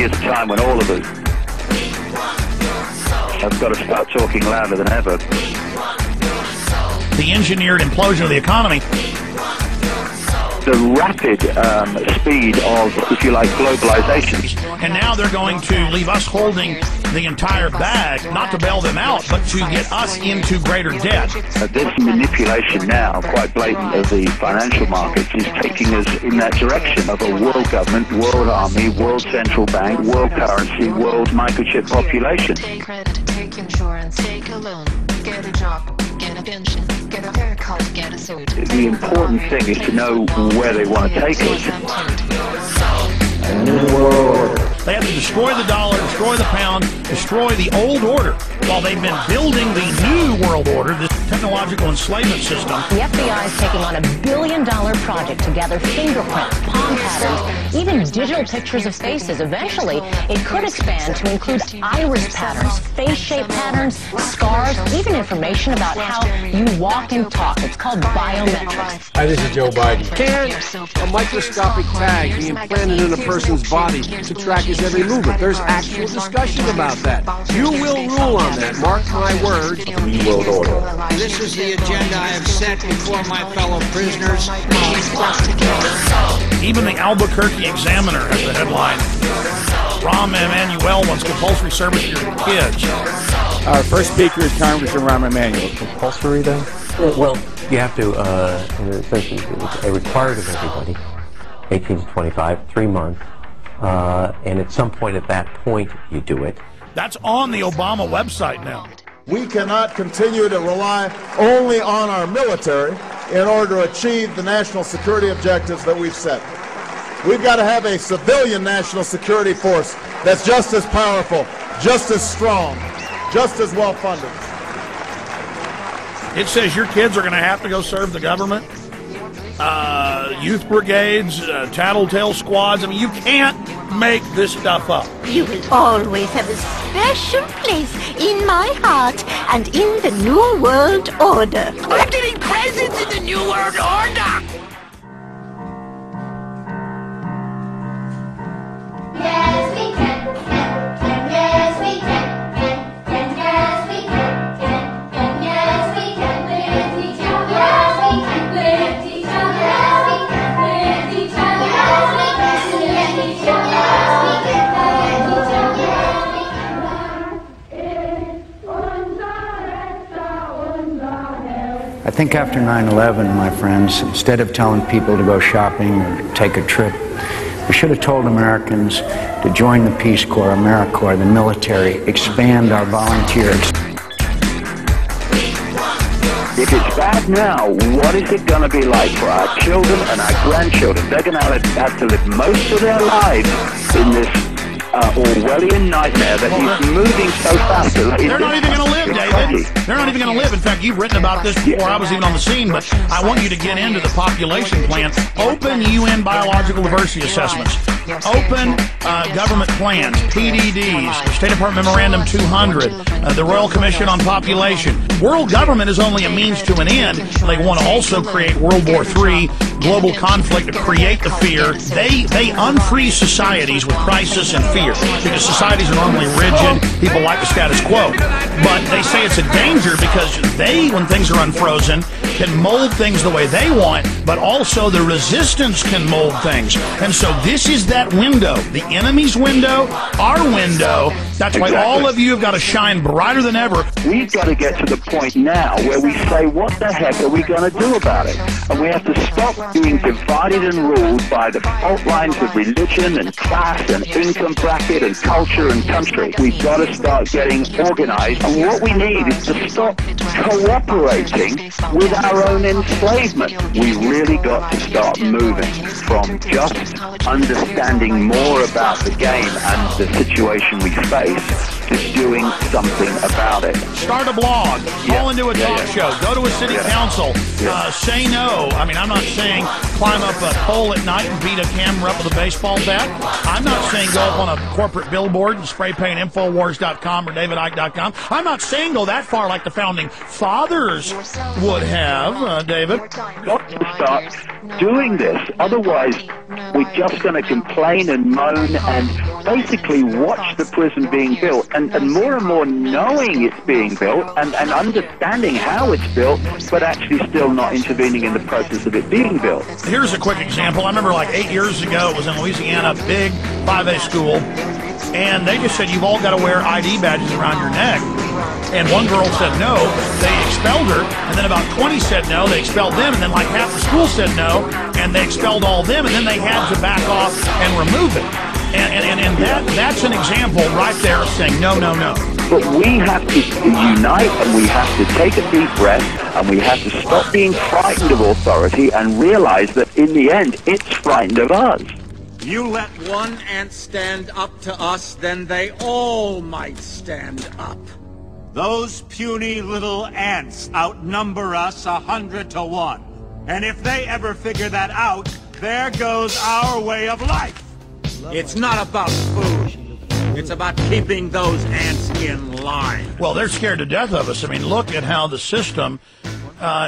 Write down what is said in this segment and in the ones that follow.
is a time when all of us have got to start talking louder than ever. The engineered implosion of the economy. The rapid speed of, if you like, globalization. And now they're going to leave us holding the entire bag, not to bail them out, but to get us into greater debt. This manipulation now, quite blatant, of the financial markets is taking us in that direction of a world government, world army, world central bank, world currency, world microchip population. Take credit, take insurance, take a loan, get a job, get a pension, get a haircut, get a suit. The important thing is to know where they want to take us. They have to destroy the dollar, destroy the pound, destroy the old order, while they've been building the new world order, this technological enslavement system. The FBI is taking on $1 billion project to gather fingerprints, palm patterns, even digital pictures of faces. Eventually, it could expand to include iris patterns, face-shape patterns, scars, even information about how you walk and talk. It's called biometrics. Hi, this is Joe Biden. Can a microscopic tag be implanted in a person's body to track his every movement? There's actual discussion about that. You will rule on that. Mark my words. New world order. This is the agenda I have set before my fellow prisoners. Even the Albuquerque Examiner has the headline, Rahm Emanuel wants compulsory service for your kids. Our first speaker is Congressman Rahm Emanuel. Compulsory, then? Well, you have to, essentially, it's required of everybody, 18 to 25, 3 months, and at some point at that point, you do it. That's on the Obama website now. We cannot continue to rely only on our military in order to achieve the national security objectives that we've set. We've got to have a civilian national security force that's just as powerful, just as strong, just as well funded. It says your kids are going to have to go serve the government. Youth brigades, tattletale squads. I mean, you can't make this stuff up. You will always have a special place in my heart and in the New World Order. I'm getting presents in the New World Order! Yes, we can, yes, we can, yes, we can, yes, we can, with each other, yes, we can, with each other, yes, we can, with each other, yes, we can, with each other, yes, we can, I think after 9/11, my friends, instead of telling people to go shopping or take a trip, we should have told Americans to join the Peace Corps, AmeriCorps, the military, expand our volunteers. If it's bad now, what is it going to be like for our children and our grandchildren? They're going to have to live most of their lives in this Orwellian nightmare that is moving so fast. They're not even going to live, David. They're not even going to live. In fact, you've written about this before I was even on the scene, but I want you to get into the population plan. Open UN biological diversity assessments. Open government plans, PDDs, State Department Memorandum 200, the Royal Commission on Population. World government is only a means to an end. They want to also create World War III, global conflict, to create the fear. They unfreeze societies with crisis and fear because societies are normally rigid. People like the status quo. But they say it's a danger because they, when things are unfrozen, can mold things the way they want, but also the resistance can mold things. And so this is that window, the enemy's window, our window. That's why all of you have got to shine brighter than ever. We've got to get to the point now where we say, what the heck are we going to do about it? And we have to stop being divided and ruled by the fault lines of religion and class and income bracket and culture and country. We've got to start getting organized. And what we need is to stop cooperating with our own enslavement. We really got to start moving from just understanding more about the game and the situation we face to doing something about it. Start a blog, call into a talk show, go to a city council, say no. I mean, I'm not saying climb up a pole at night and beat a camera up with a baseball bat. I'm not saying go up on a corporate billboard and spray paint Infowars.com or DavidIcke.com. I'm not saying go that far like the founding fathers would have, David. Got to start doing this. Otherwise, We're just going to complain and moan and basically watch the prison being built, and more knowing it's being built and understanding how it's built, but actually still not intervening in the process of it being built. Here's a quick example. I remember like 8 years ago, it was in Louisiana, big 5A school, and they just said, you've all got to wear ID badges around your neck. And one girl said no, they expelled her, and then about 20 said no, they expelled them, and then like half the school said no, and they expelled all of them, and then they had to back off and remove it. And that's an example right there of saying no, no, no. But we have to unite, and we have to take a deep breath, and we have to stop being frightened of authority and realize that in the end, it's frightened of us. You let one ant stand up to us, then they all might stand up. Those puny little ants outnumber us 100 to 1. And if they ever figure that out, there goes our way of life. It's not about food. It's about keeping those ants in line. Well, they're scared to death of us. I mean, look at how the system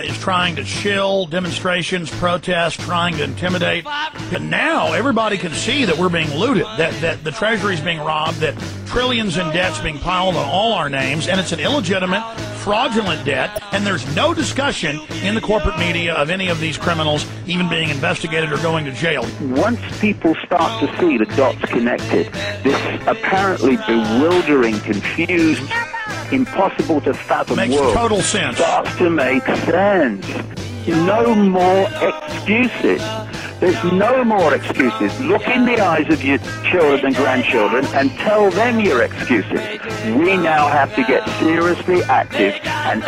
is trying to chill demonstrations, protests, trying to intimidate. And now everybody can see that we're being looted, that the Treasury's being robbed, that trillions in debt's being piled on all our names, and it's an illegitimate, fraudulent debt, and there's no discussion in the corporate media of any of these criminals even being investigated or going to jail. Once people start to see the dots connected, this apparently bewildering, confused, impossible to fathom Makes world total sense. Starts to make sense. No more excuses. There's no more excuses. Look in the eyes of your children and grandchildren and tell them your excuses. We now have to get seriously active and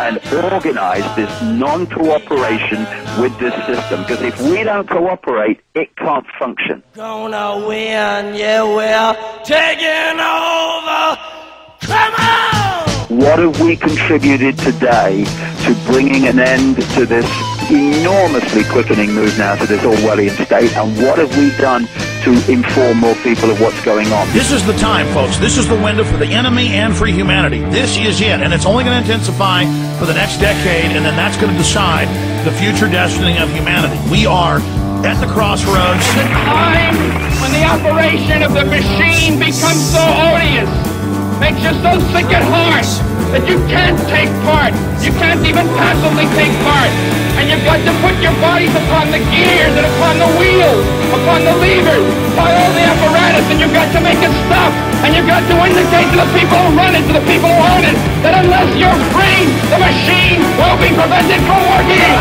organize this non-cooperation with this system, because if we don't cooperate, it can't function. Gonna win, yeah, we're taking over. Come on! What have we contributed today to bringing an end to this enormously quickening move now to this Orwellian state, and what have we done to inform more people of what's going on? This is the time, folks. This is the window for the enemy and for humanity. This is it, and it's only going to intensify for the next decade, and then that's going to decide the future destiny of humanity. We are at the crossroads. There's a time when the operation of the machine becomes so odious, makes you so sick at heart that you can't take part. You can't even passively take part. And you've got to put your bodies upon the gears and upon the wheels, upon the levers, by all the apparatus, and you've got to make it stop. And you've got to indicate to the people who run it, to the people who own it, that unless you're free, the machine will be prevented from working.